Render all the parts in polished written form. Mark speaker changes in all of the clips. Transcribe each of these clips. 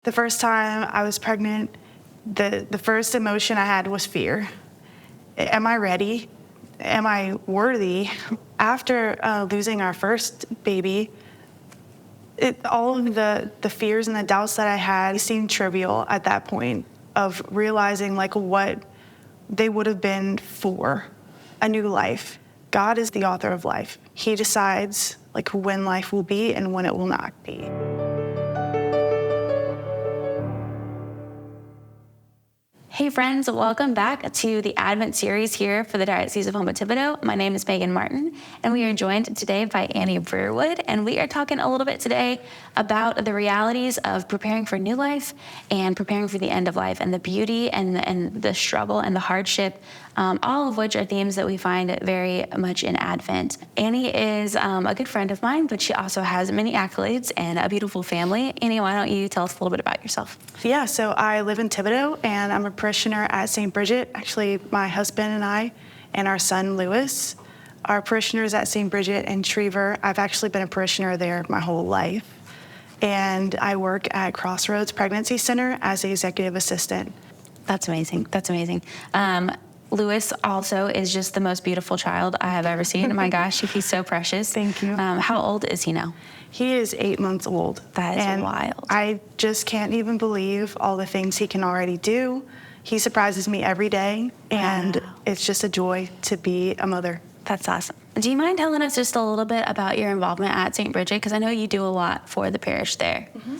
Speaker 1: The first time I was pregnant, the first emotion I had was fear. Am I ready? Am I worthy? After losing our first baby, all of the fears and the doubts that I had seemed trivial at that point of realizing like what they would have been for a new life. God is the author of life. He decides like when life will be and when it will not be.
Speaker 2: Hey friends, welcome back to the Advent series here for the Diocese of Houma-Thibodaux. My name is Megan Martin, and we are joined today by Annie Breerwood, and we are talking a little bit today about the realities of preparing for new life and preparing for the end of life, and the beauty and the struggle and the hardship, all of which are themes that we find very much in Advent. Annie is a good friend of mine, but she also has many accolades and a beautiful family. Annie, why don't you tell us a little bit about yourself?
Speaker 1: Yeah, so I live in Thibodaux, and I'm a parishioner at St. Bridget. Actually, my husband and I and our son, Lewis, are parishioners at St. Bridget in Trevor. I've actually been a parishioner there my whole life. And I work at Crossroads Pregnancy Center as the executive assistant.
Speaker 2: That's amazing. That's amazing. Lewis also is just the most beautiful child I have ever seen. My gosh, he's so precious.
Speaker 1: Thank you.
Speaker 2: How old is he now?
Speaker 1: He is 8 months old.
Speaker 2: That is wild.
Speaker 1: I just can't even believe all the things he can already do. He surprises me every day, and It's just a joy to be a mother.
Speaker 2: That's awesome. Do you mind telling us just a little bit about your involvement at St. Bridget? Because I know you do a lot for the parish there.
Speaker 1: Mm-hmm.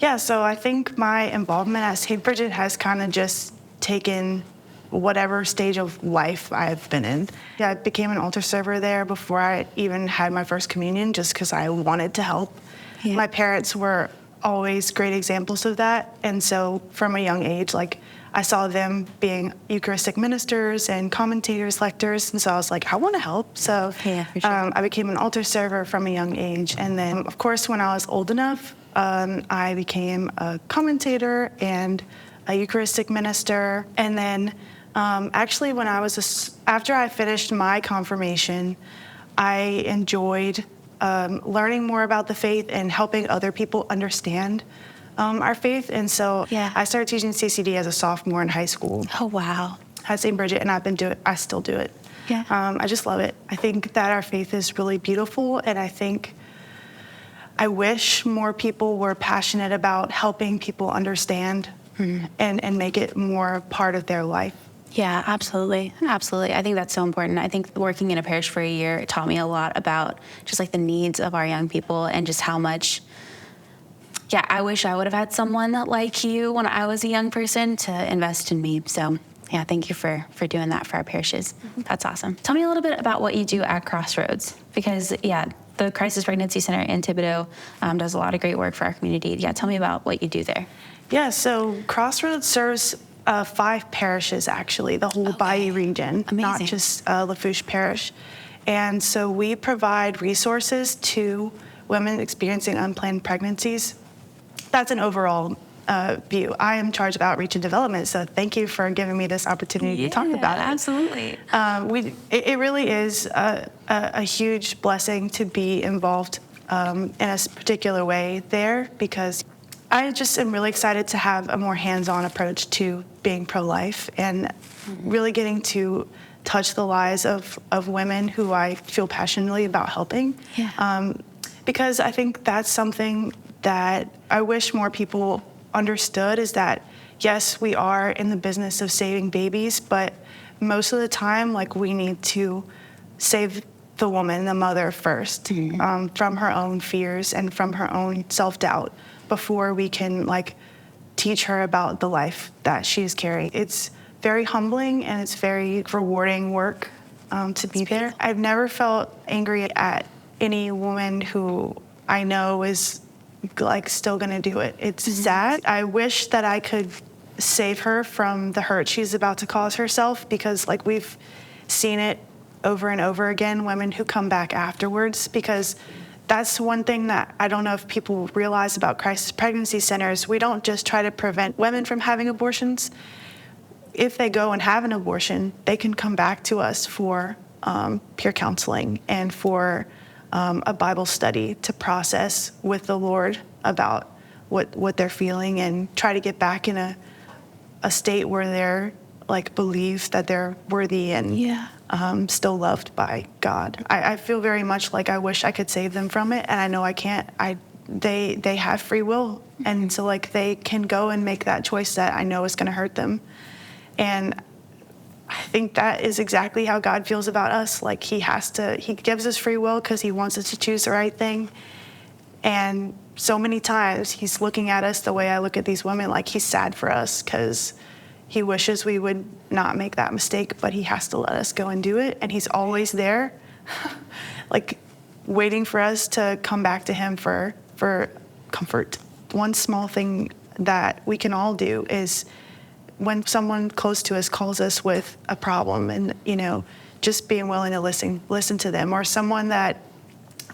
Speaker 1: Yeah, so I think my involvement at St. Bridget has kind of just taken whatever stage of life I've been in. Yeah, I became an altar server there before I even had my first communion, just because I wanted to help. Yeah. My parents were always great examples of that, and so from a young age, like, I saw them being Eucharistic ministers and commentators, lectors, and so I was like, I want to help. So
Speaker 2: yeah, for sure.
Speaker 1: I became an altar server from a young age, and then, of course, when I was old enough, I became a commentator and a Eucharistic minister, and then actually, when after I finished my confirmation, I enjoyed learning more about the faith and helping other people understand our faith. And so I started teaching CCD as a sophomore in high school.
Speaker 2: Oh, wow.
Speaker 1: At St. Bridget, and I still do it.
Speaker 2: Yeah.
Speaker 1: I just love it. I think that our faith is really beautiful, and I wish more people were passionate about helping people understand and make it more part of their life.
Speaker 2: Yeah, absolutely. Absolutely. I think that's so important. I think working in a parish for a year, it taught me a lot about just like the needs of our young people and just how much, I wish I would have had someone like you when I was a young person to invest in me. So yeah, thank you for doing that for our parishes. Mm-hmm. That's awesome. Tell me a little bit about what you do at Crossroads, because the Crisis Pregnancy Center in Thibodaux does a lot of great work for our community. Yeah, tell me about what you do there.
Speaker 1: Yeah, so Crossroads serves 5 parishes, actually, the whole Bayou region,
Speaker 2: Amazing.
Speaker 1: Not just Lafourche Parish. And so we provide resources to women experiencing unplanned pregnancies. That's an overall view. I am in charge of outreach and development, so thank you for giving me this opportunity to talk about it.
Speaker 2: Absolutely.
Speaker 1: It really is a huge blessing to be involved in a particular way there, because I just am really excited to have a more hands-on approach to being pro-life and really getting to touch the lives of women who I feel passionately about helping.
Speaker 2: Yeah.
Speaker 1: Because I think that's something that I wish more people understood, is that, yes, we are in the business of saving babies, but most of the time, like, we need to save the woman, the mother first, from her own fears and from her own self-doubt, before we can teach her about the life that she's carrying. It's very humbling and it's very rewarding work to be there. I've never felt angry at any woman who I know is still gonna do it. It's sad. I wish that I could save her from the hurt she's about to cause herself, because we've seen it over and over again, women who come back afterwards, because that's one thing that I don't know if people realize about crisis pregnancy centers. We don't just try to prevent women from having abortions. If they go and have an abortion, they can come back to us for peer counseling and for a Bible study to process with the Lord about what they're feeling and try to get back in a state where they're like believe that they're worthy and still loved by God. I feel very much like I wish I could save them from it, and I know I can't. They have free will, and so like they can go and make that choice that I know is going to hurt them. And I think that is exactly how God feels about us. Like he gives us free will because he wants us to choose the right thing. And so many times he's looking at us the way I look at these women, like he's sad for us because he wishes we would not make that mistake, but he has to let us go and do it. And he's always there, like waiting for us to come back to him for comfort. One small thing that we can all do is when someone close to us calls us with a problem and, just being willing to listen to them, or someone that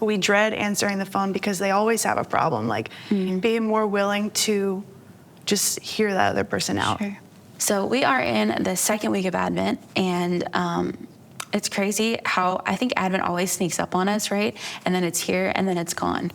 Speaker 1: we dread answering the phone because they always have a problem, like being more willing to just hear that other person out.
Speaker 2: Sure. So we are in the second week of Advent, and it's crazy how I think Advent always sneaks up on us, right? And then it's here, and then it's gone.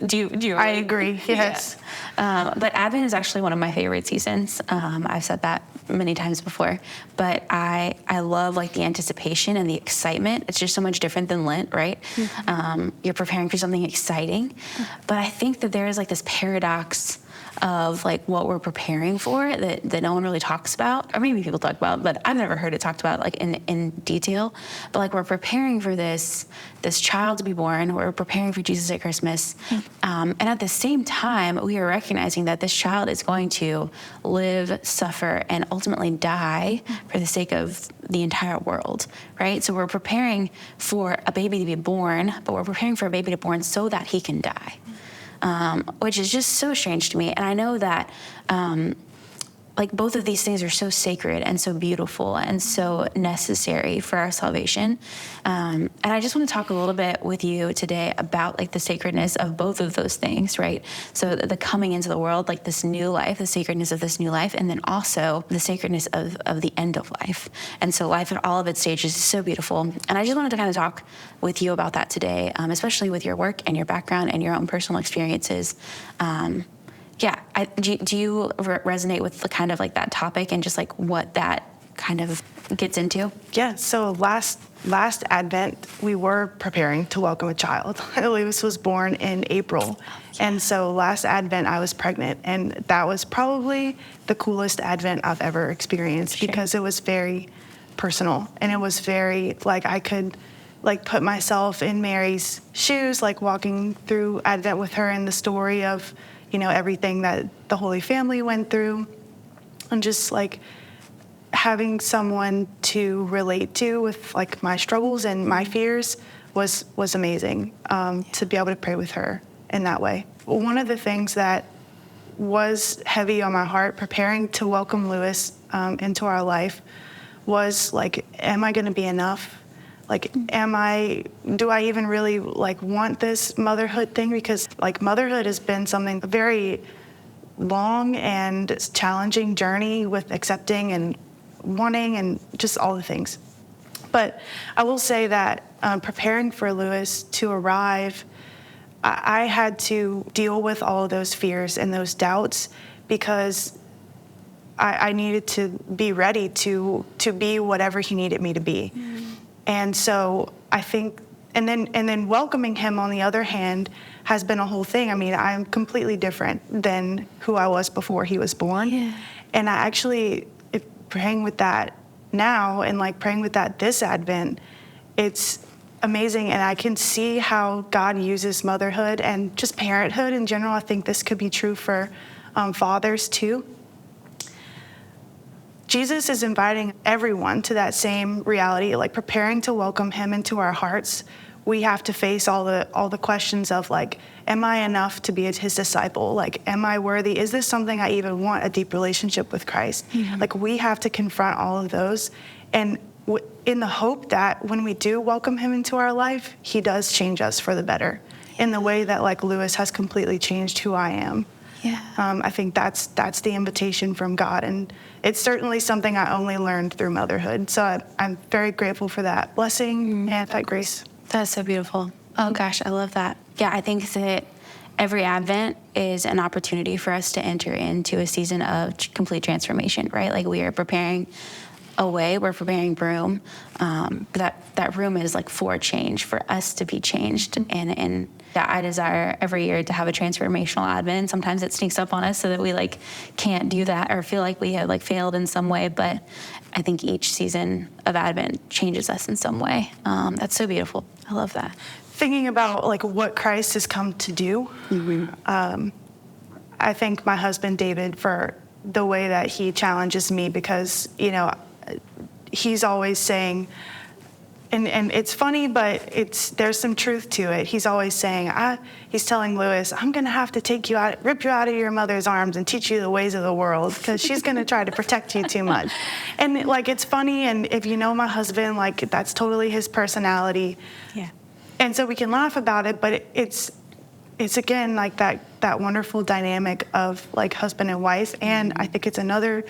Speaker 2: Do you agree?
Speaker 1: I agree, yes.
Speaker 2: Yeah. But Advent is actually one of my favorite seasons. I've said that many times before. But I love like the anticipation and the excitement. It's just so much different than Lent, right? Mm-hmm. You're preparing for something exciting. Mm-hmm. But I think that there is like this paradox of like what we're preparing for that no one really talks about, or maybe people talk about, but I've never heard it talked about like in detail. But like we're preparing for this child to be born, we're preparing for Jesus at Christmas, and at the same time we are recognizing that this child is going to live, suffer, and ultimately die for the sake of the entire world, right? So we're preparing for a baby to be born, but we're preparing for a baby to be born so that he can die. Which is just so strange to me. And I know that like both of these things are so sacred and so beautiful and so necessary for our salvation. And I just want to talk a little bit with you today about like the sacredness of both of those things, right? So the coming into the world, like this new life, the sacredness of this new life, and then also the sacredness of the end of life. And so life at all of its stages is so beautiful. And I just wanted to kind of talk with you about that today, especially with your work and your background and your own personal experiences. Do you resonate with the kind of like that topic and just like what that kind of gets into?
Speaker 1: Yeah, so last Advent, we were preparing to welcome a child. Lewis was born in April. And so last Advent, I was pregnant. And that was probably the coolest Advent I've ever experienced because it was very personal. And it was very, like, I could, like, put myself in Mary's shoes, like, walking through Advent with her and the story of, everything that the Holy Family went through. And just, like, having someone to relate to with like my struggles and my fears was amazing, to be able to pray with her in that way. One of the things that was heavy on my heart preparing to welcome Lewis into our life was like, am I going to be enough? Like, do I even really like want this motherhood thing? Because like motherhood has been something very long and challenging journey with accepting and wanting and just all the things. But I will say that preparing for Lewis to arrive, I had to deal with all of those fears and those doubts because I needed to be ready to be whatever he needed me to be. Mm-hmm. And so I think, and then welcoming him on the other hand has been a whole thing. I mean, I'm completely different than who I was before he was born. Yeah. And I actually, praying with that now and like praying with that this Advent, it's amazing. And I can see how God uses motherhood and just parenthood in general. I think this could be true for fathers too. Jesus is inviting everyone to that same reality, like preparing to welcome him into our hearts. We have to face all the questions of like, am I enough to be his disciple? Like, am I worthy? Is this something I even want, a deep relationship with Christ? Mm-hmm. Like, we have to confront all of those. And in the hope that when we do welcome him into our life, he does change us for the better in the way that like Lewis has completely changed who I am. Yeah. I think that's the invitation from God. And it's certainly something I only learned through motherhood. So I'm very grateful for that blessing and that grace.
Speaker 2: That's so beautiful. Oh gosh, I love that. Yeah, I think that every Advent is an opportunity for us to enter into a season of complete transformation, right? Like we are preparing a way, we're preparing room. That room is like for change, for us to be changed. And yeah, I desire every year to have a transformational Advent. Sometimes it sneaks up on us so that we like can't do that or feel like we have like failed in some way. But I think each season of Advent changes us in some way. That's so beautiful. I love that.
Speaker 1: Thinking about like what Christ has come to do, I thank my husband David for the way that he challenges me, because he's always saying, and it's funny, but there's some truth to it. He's always saying, he's telling Lewis, I'm going to have to rip you out of your mother's arms and teach you the ways of the world, because she's going to try to protect you too much. And like, it's funny. And if you know my husband, like that's totally his personality.
Speaker 2: Yeah.
Speaker 1: And so we can laugh about it, but it's again, like that wonderful dynamic of like husband and wife. And I think it's another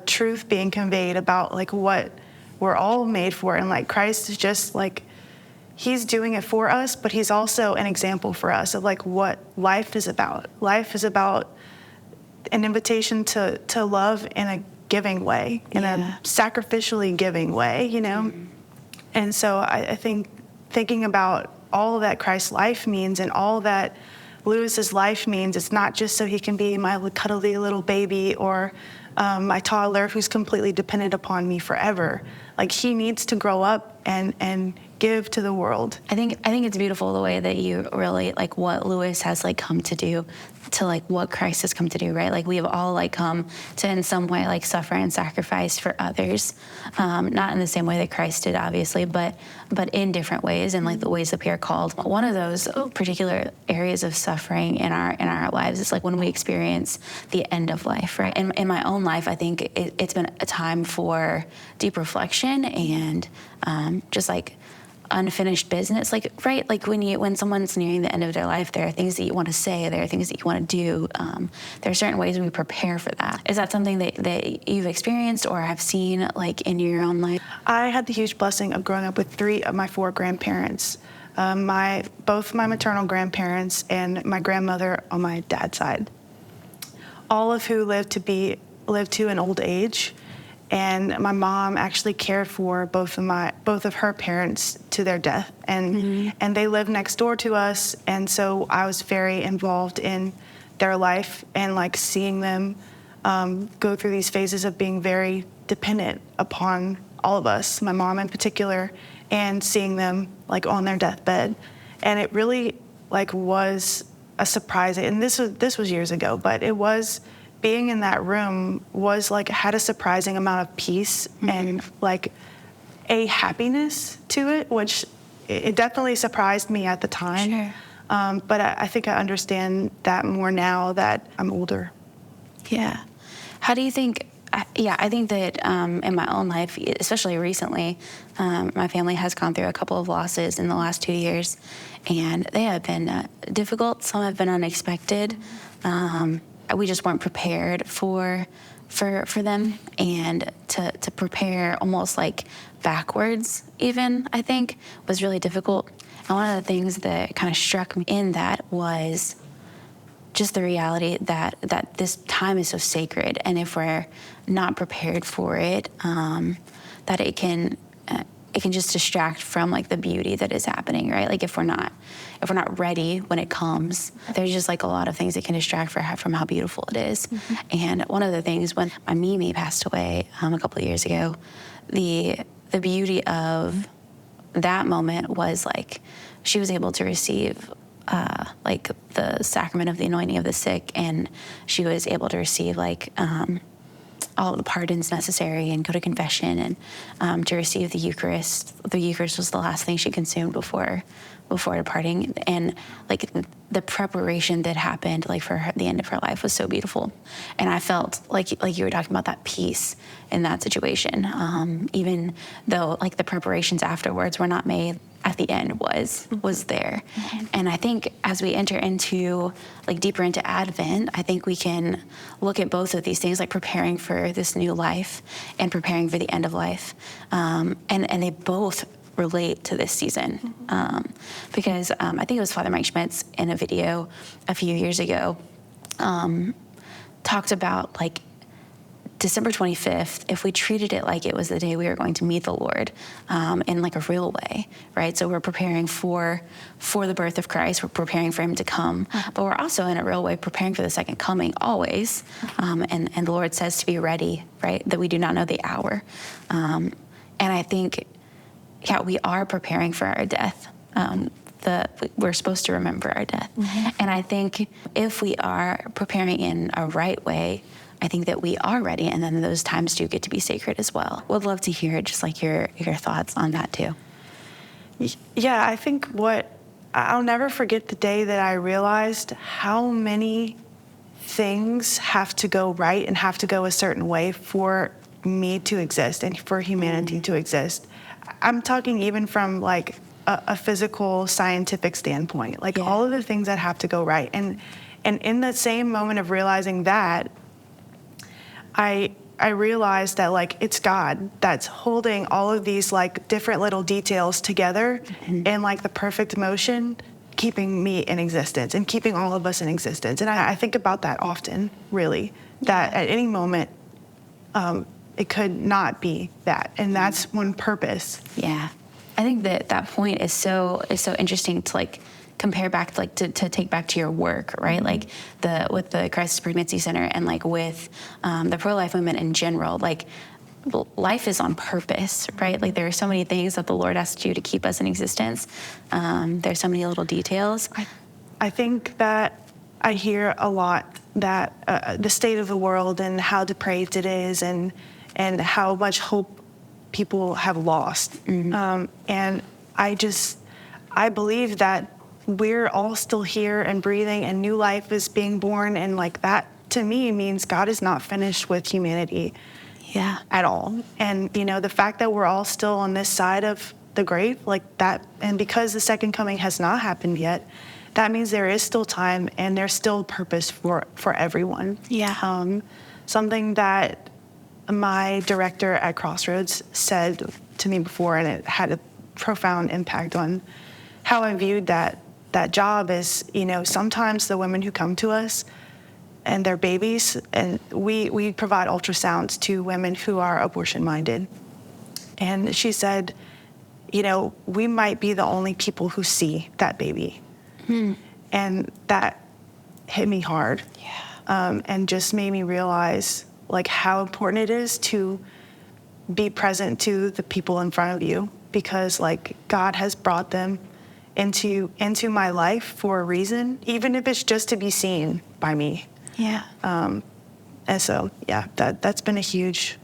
Speaker 1: truth being conveyed about like what we're all made for. And like Christ is just like, he's doing it for us, but he's also an example for us of like what life is about. Life is about an invitation to love in a giving way, in a sacrificially giving way, And so I think thinking about all that Christ's life means and all that Lewis's life means, it's not just so he can be my cuddly little baby or my toddler who's completely dependent upon me forever. Like he needs to grow up and give to the world.
Speaker 2: I think it's beautiful the way that you relate like what Lewis has like come to do to like what Christ has come to do, right? Like we have all like come to in some way like suffer and sacrifice for others, not in the same way that Christ did, obviously, but in different ways and like the ways that we are called. One of those particular areas of suffering in our lives is like when we experience the end of life, right? In my own life, I think it's been a time for deep reflection and just like unfinished business, like right, like when someone's nearing the end of their life, there are things that you want to say, there are things that you want to do. There are certain ways we prepare for that. Is that something that you've experienced or have seen like in your own life?
Speaker 1: I had the huge blessing of growing up with 3 of my 4 grandparents, both my maternal grandparents and my grandmother on my dad's side, all of who lived to an old age. And my mom actually cared for both of her parents to their death, and they lived next door to us, and so I was very involved in their life and like seeing them go through these phases of being very dependent upon all of us, my mom in particular, and seeing them like on their deathbed, and it really like was a surprise. And this was years ago, but it was. Being in that room was like had a surprising amount of peace and like a happiness to it, which it definitely surprised me at the time.
Speaker 2: Sure.
Speaker 1: But I think I understand that more now that I'm older.
Speaker 2: Yeah. How do you think? I think that in my own life, especially recently, my family has gone through a couple of losses in the last 2 years, and they have been difficult. Some have been unexpected. We just weren't prepared for them, and to prepare almost like backwards even, I think, was really difficult. And one of the things that kind of struck me in that was just the reality that this time is so sacred, and if we're not prepared for it, that it can just distract from like the beauty that is happening, right? Like if we're not ready when it comes, there's just like a lot of things that can distract from how beautiful it is. And one of the things when my Mimi passed away a couple of years ago, the beauty of that moment was like she was able to receive like the sacrament of the anointing of the sick, and she was able to receive like all the pardons necessary and go to confession and to receive the Eucharist. The Eucharist was the last thing she consumed before departing, and like the preparation that happened like for her, the end of her life was so beautiful. And I felt like you were talking about that peace in that situation, even though like the preparations afterwards were not made, at the end was there. And I think as we enter into like deeper into Advent, I think we can look at both of these things, like preparing for this new life and preparing for the end of life, and they both relate to this season. Because I think it was Father Mike Schmitz in a video a few years ago talked about like December 25th, if we treated it like it was the day we were going to meet the Lord in like a real way, right? So we're preparing for the birth of Christ. We're preparing for him to come, but we're also in a real way preparing for the second coming always. And the Lord says to be ready, right? That we do not know the hour. And I think, yeah, we are preparing for our death. We're supposed to remember our death. And I think if we are preparing in a right way, I think that we are ready, and then those times do get to be sacred as well. Would love to hear just like your thoughts on that too.
Speaker 1: Yeah, I think I'll never forget the day that I realized how many things have to go right and have to go a certain way for me to exist and for humanity to exist. I'm talking even from like a physical, scientific standpoint, like all of the things that have to go right. And in that same moment of realizing that, I realized that like it's God that's holding all of these like different little details together in like the perfect motion, keeping me in existence and keeping all of us in existence. And I think about that often, really, that at any moment it could not be that. And that's one purpose.
Speaker 2: Yeah. I think that point is so interesting to like compare back to take back to your work, right? Like with the Crossroads Pregnancy Center and like with the pro-life movement in general, like life is on purpose, right? Like there are so many things that the Lord has to do to keep us in existence. There's so many little details.
Speaker 1: I think that I hear a lot that the state of the world and how depraved it is and how much hope people have lost. And I believe that we're all still here and breathing and new life is being born. And like that to me means God is not finished with humanity at all. And, you know, the fact that we're all still on this side of the grave like that, and because the second coming has not happened yet, that means there is still time and there's still purpose for everyone. Something that my director at Crossroads said to me before, and it had a profound impact on how I viewed that job is, you know, sometimes the women who come to us and their babies, and we provide ultrasounds to women who are abortion-minded. And she said, you know, we might be the only people who see that baby. And that hit me hard. And just made me realize like how important it is to be present to the people in front of you, because like God has brought them into my life for a reason, even if it's just to be seen by me. And so that's been a huge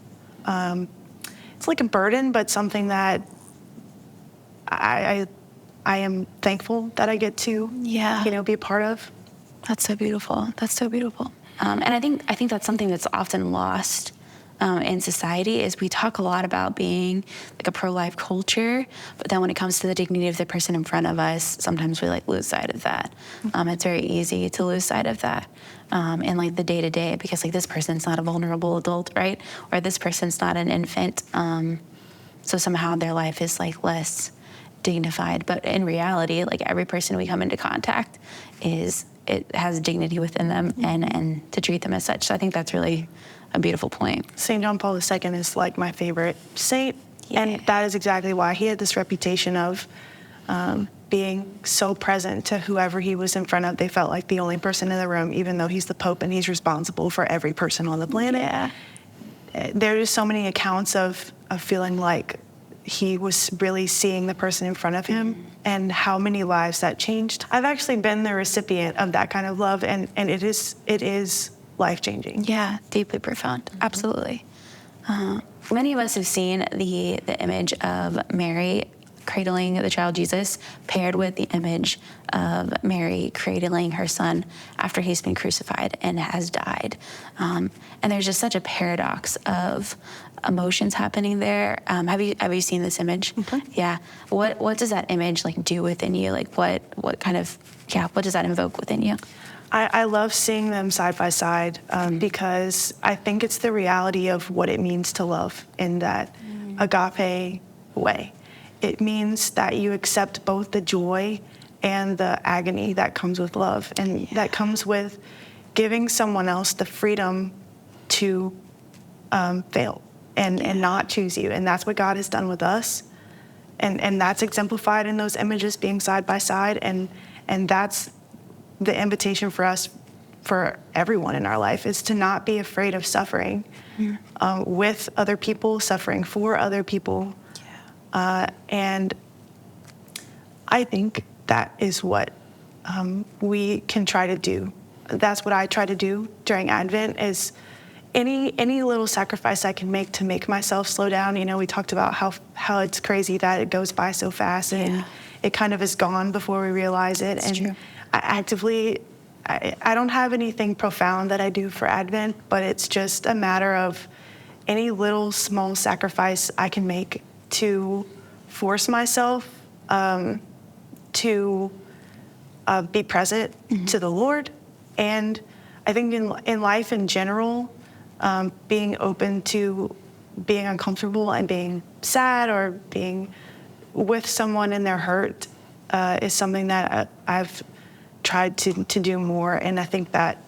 Speaker 1: it's like a burden, but something that I am thankful that I get to be a part of.
Speaker 2: That's so beautiful. And I think that's something that's often lost in society is we talk a lot about being like a pro-life culture, but then when it comes to the dignity of the person in front of us, sometimes we like lose sight of that. It's very easy to lose sight of that in like the day-to-day, because like this person's not a vulnerable adult, right? Or this person's not an infant. So somehow their life is like less dignified. But in reality, like every person we come into contact it has dignity within them, and to treat them as such. So I think that's really a beautiful point.
Speaker 1: St. John Paul II is like my favorite saint, and that is exactly why he had this reputation of being so present to whoever he was in front of. They felt like the only person in the room, even though he's the Pope and he's responsible for every person on the planet. There are so many accounts of feeling like he was really seeing the person in front of him, and how many lives that changed. I've actually been the recipient of that kind of love, and it is life-changing.
Speaker 2: Yeah, deeply profound. Absolutely. Many of us have seen the image of Mary cradling the child Jesus paired with the image of Mary cradling her son after he's been crucified and has died. And there's just such a paradox of emotions happening there. Have you seen this image? Yeah. What does that image like do within you? Like what does that invoke within you?
Speaker 1: I love seeing them side by side because I think it's the reality of what it means to love in that agape way. it means that you accept both the joy and the agony that comes with love, and that comes with giving someone else the freedom to fail and not choose you. And that's what God has done with us. And that's exemplified in those images being side by side. And that's the invitation for us, for everyone in our life, is to not be afraid of suffering with other people, suffering for other people. And I think that is what we can try to do. That's what I try to do during Advent, is any little sacrifice I can make to make myself slow down. You know, we talked about how it's crazy that it goes by so fast and it kind of is gone before we realize it.
Speaker 2: That's true.
Speaker 1: I don't have anything profound that I do for Advent, but it's just a matter of any little small sacrifice I can make to force myself to be present to the Lord. And I think in life in general, being open to being uncomfortable and being sad or being with someone in their hurt is something that I've tried to do more. And I think that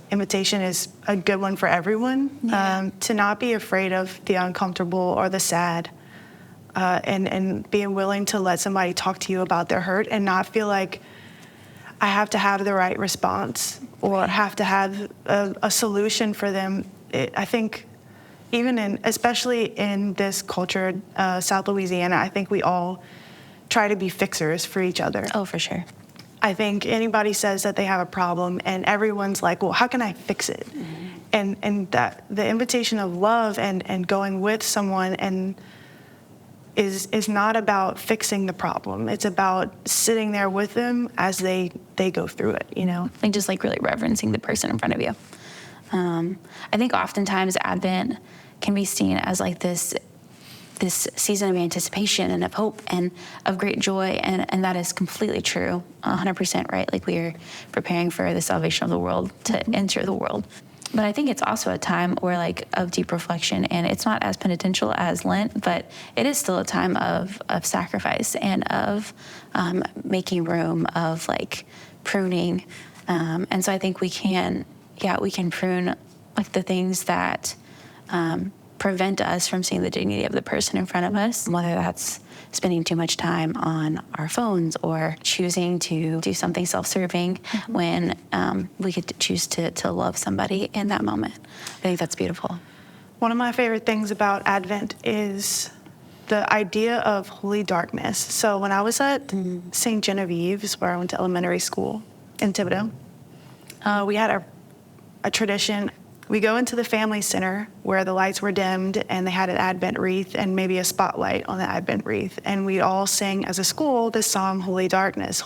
Speaker 1: invitation is a good one for everyone, to not be afraid of the uncomfortable or the sad, and being willing to let somebody talk to you about their hurt and not feel like I have to have the right response or have to have a solution for them. I think especially in this culture, South Louisiana, I think we all try to be fixers for each other.
Speaker 2: Oh, for sure.
Speaker 1: I think anybody says that they have a problem and everyone's like, well, how can I fix it? And that the invitation of love and going with someone and is not about fixing the problem. It's about sitting there with them as they go through it, you know?
Speaker 2: Like just like really reverencing the person in front of you. I think oftentimes Advent can be seen as like this season of anticipation and of hope and of great joy, and that is completely true, 100%, right? Like we are preparing for the salvation of the world to enter the world. But I think it's also a time where like of deep reflection, and it's not as penitential as Lent, but it is still a time of sacrifice and of making room, of like pruning. And so I think we can prune like the things that prevent us from seeing the dignity of the person in front of us, whether that's spending too much time on our phones or choosing to do something self-serving when we could choose to love somebody in that moment. I think that's beautiful.
Speaker 1: One of my favorite things about Advent is the idea of holy darkness. So when I was at St. Genevieve's, where I went to elementary school in Thibodaux, we had a tradition. We go into the family center where the lights were dimmed and they had an Advent wreath and maybe a spotlight on the Advent wreath. And we all sang as a school this song, Holy Darkness,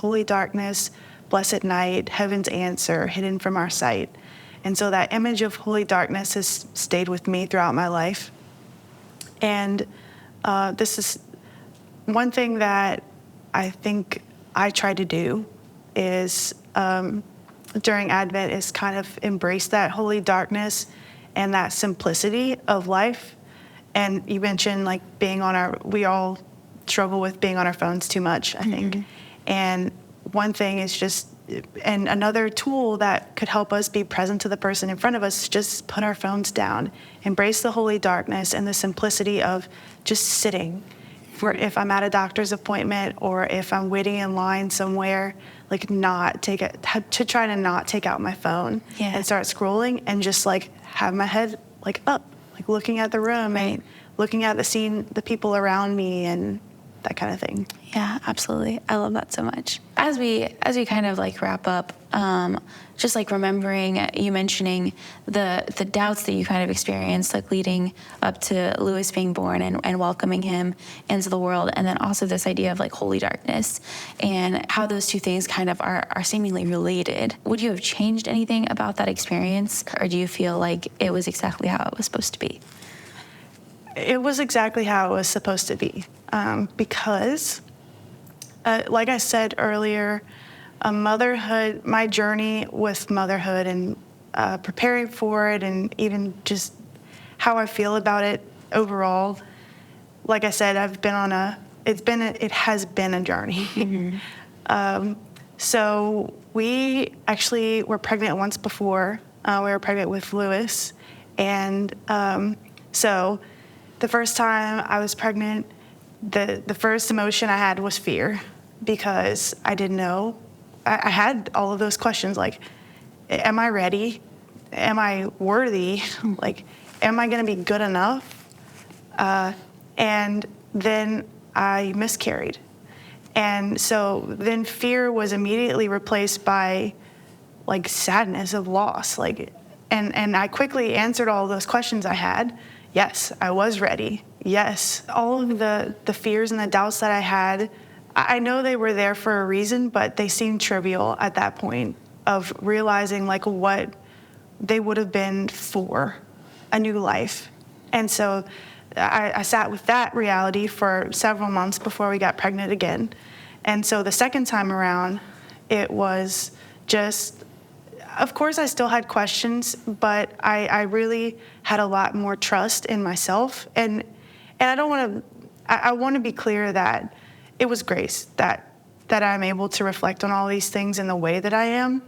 Speaker 1: blessed night, heaven's answer, hidden from our sight. And so that image of holy darkness has stayed with me throughout my life. And this is one thing that I think I try to do is during Advent is kind of embrace that holy darkness and that simplicity of life. And you mentioned like we all struggle with being on our phones too much, I think. And one thing is and another tool that could help us be present to the person in front of us, just put our phones down, embrace the holy darkness and the simplicity of just sitting. If I'm at a doctor's appointment or if I'm waiting in line somewhere, like to try to not take out my phone and start scrolling and just like have my head like up, like looking at the room and looking at the scene, the people around me and that kind of thing.
Speaker 2: Yeah, absolutely. I love that so much. As we kind of like wrap up, just like remembering you mentioning the doubts that you kind of experienced, like leading up to Louis being born and welcoming him into the world, and then also this idea of like holy darkness and how those two things kind of are seemingly related. Would you have changed anything about that experience, or do you feel like it was exactly how it was supposed to be?
Speaker 1: It was exactly how it was supposed to be, because, like I said earlier, motherhood, my journey with motherhood and preparing for it and even just how I feel about it overall, like I said, I've been on it has been a journey. So we actually were pregnant once before. We were pregnant with Lewis. And so the first time I was pregnant, the first emotion I had was fear, because I didn't know. I had all of those questions like, am I ready? Am I worthy? Like, am I going to be good enough? And then I miscarried. And so then fear was immediately replaced by like sadness of loss. Like, and I quickly answered all of those questions I had. Yes, I was ready. Yes, all of the fears and the doubts that I had, I know they were there for a reason, but they seemed trivial at that point of realizing like what they would have been for a new life. And so I sat with that reality for several months before we got pregnant again. And so the second time around, it was just, of course I still had questions, but I really had a lot more trust in myself. And I want to be clear that it was grace that I'm able to reflect on all these things in the way that I am.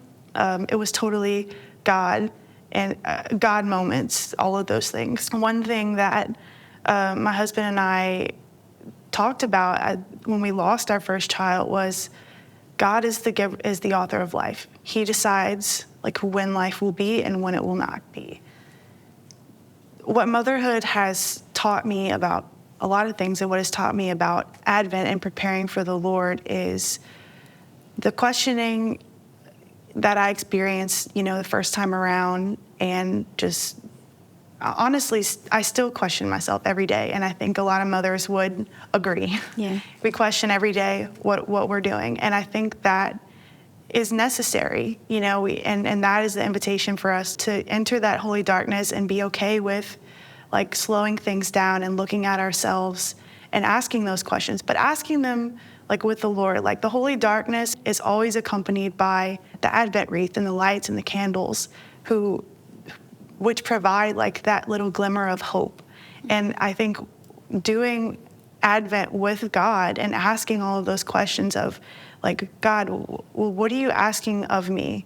Speaker 1: It was totally God and God moments, all of those things. One thing that my husband and I talked about when we lost our first child was God is the author of life. He decides like when life will be and when it will not be. What motherhood has taught me about a lot of things, and what has taught me about Advent and preparing for the Lord, is the questioning that I experienced, the first time around, and just honestly, I still question myself every day, and I think a lot of mothers would agree.
Speaker 2: Yeah.
Speaker 1: We question every day what we're doing, and I think that is necessary, and that is the invitation for us to enter that holy darkness and be okay with like slowing things down and looking at ourselves and asking those questions, but asking them like with the Lord. Like the holy darkness is always accompanied by the Advent wreath and the lights and the candles, which provide like that little glimmer of hope. And I think doing Advent with God and asking all of those questions of like, God, well, what are you asking of me?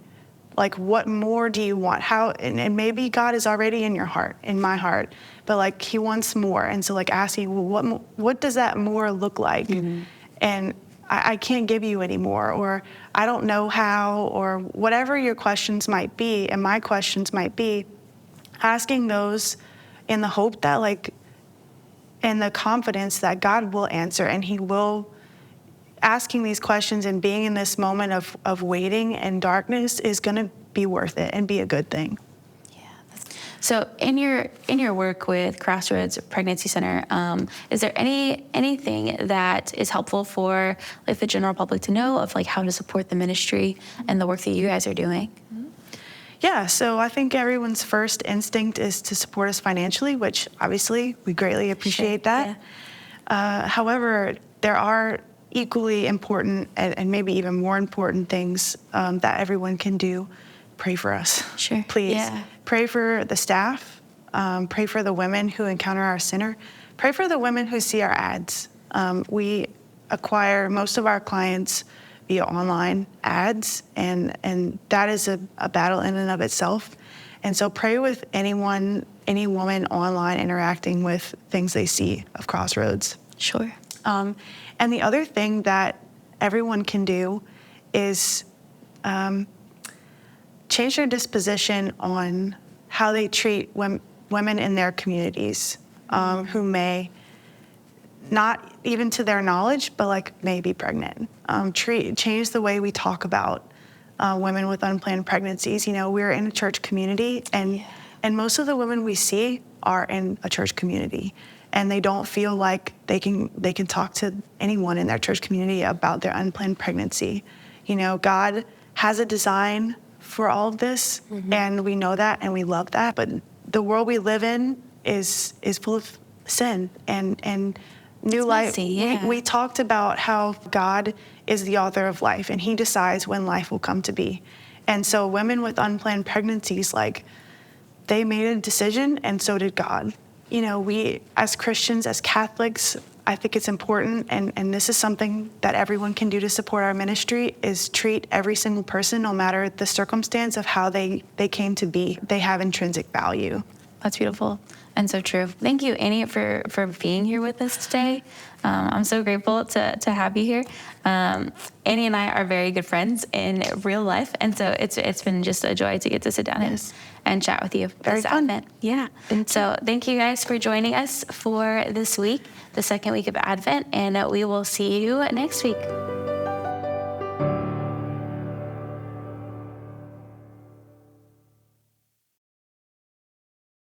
Speaker 1: Like, what more do you want? How, and maybe God is already in your heart, in my heart, but like he wants more. And so like asking, well, what does that more look like? Mm-hmm. And I can't give you any more, or I don't know how, or whatever your questions might be, and my questions might be, asking those in the hope that like, and the confidence that God will answer, and he will. Asking these questions and being in this moment of waiting and darkness is going to be worth it and be a good thing.
Speaker 2: Yeah. So in your work with Crossroads Pregnancy Center, is there anything that is helpful for like the general public to know of like how to support the ministry and the work that you guys are doing?
Speaker 1: Yeah, so I think everyone's first instinct is to support us financially, which obviously we greatly appreciate that. Yeah. However, there are equally important and maybe even more important things that everyone can do. Pray for us.
Speaker 2: Sure.
Speaker 1: Please.
Speaker 2: Yeah.
Speaker 1: Pray for the staff. Pray for the women who encounter our center. Pray for the women who see our ads. We acquire most of our clients via online ads, and that is a battle in and of itself. And so pray with any woman online interacting with things they see of Crossroads.
Speaker 2: Sure.
Speaker 1: And the other thing that everyone can do is change their disposition on how they treat women in their communities who may, not even to their knowledge, but like may be pregnant. Change the way we talk about women with unplanned pregnancies. We're in a church community, and most of the women we see are in a church community. And they don't feel like they can talk to anyone in their church community about their unplanned pregnancy. God has a design for all of this, mm-hmm. and we know that and we love that. But the world we live in is full of sin and new life.
Speaker 2: Messy, yeah.
Speaker 1: We talked about how God is the author of life, and he decides when life will come to be. And so women with unplanned pregnancies, like, they made a decision, and so did God. We, as Christians, as Catholics, I think it's important, and this is something that everyone can do to support our ministry, is treat every single person, no matter the circumstance of how they came to be. They have intrinsic value.
Speaker 2: That's beautiful and so true. Thank you, Annie, for being here with us today. I'm so grateful to have you here. Annie and I are very good friends in real life, and so it's been just a joy to get to sit down and chat with you.
Speaker 1: Very
Speaker 2: this
Speaker 1: fun.
Speaker 2: Advent. Yeah. So thank you guys for joining us for this week, the second week of Advent, and we will see you next week.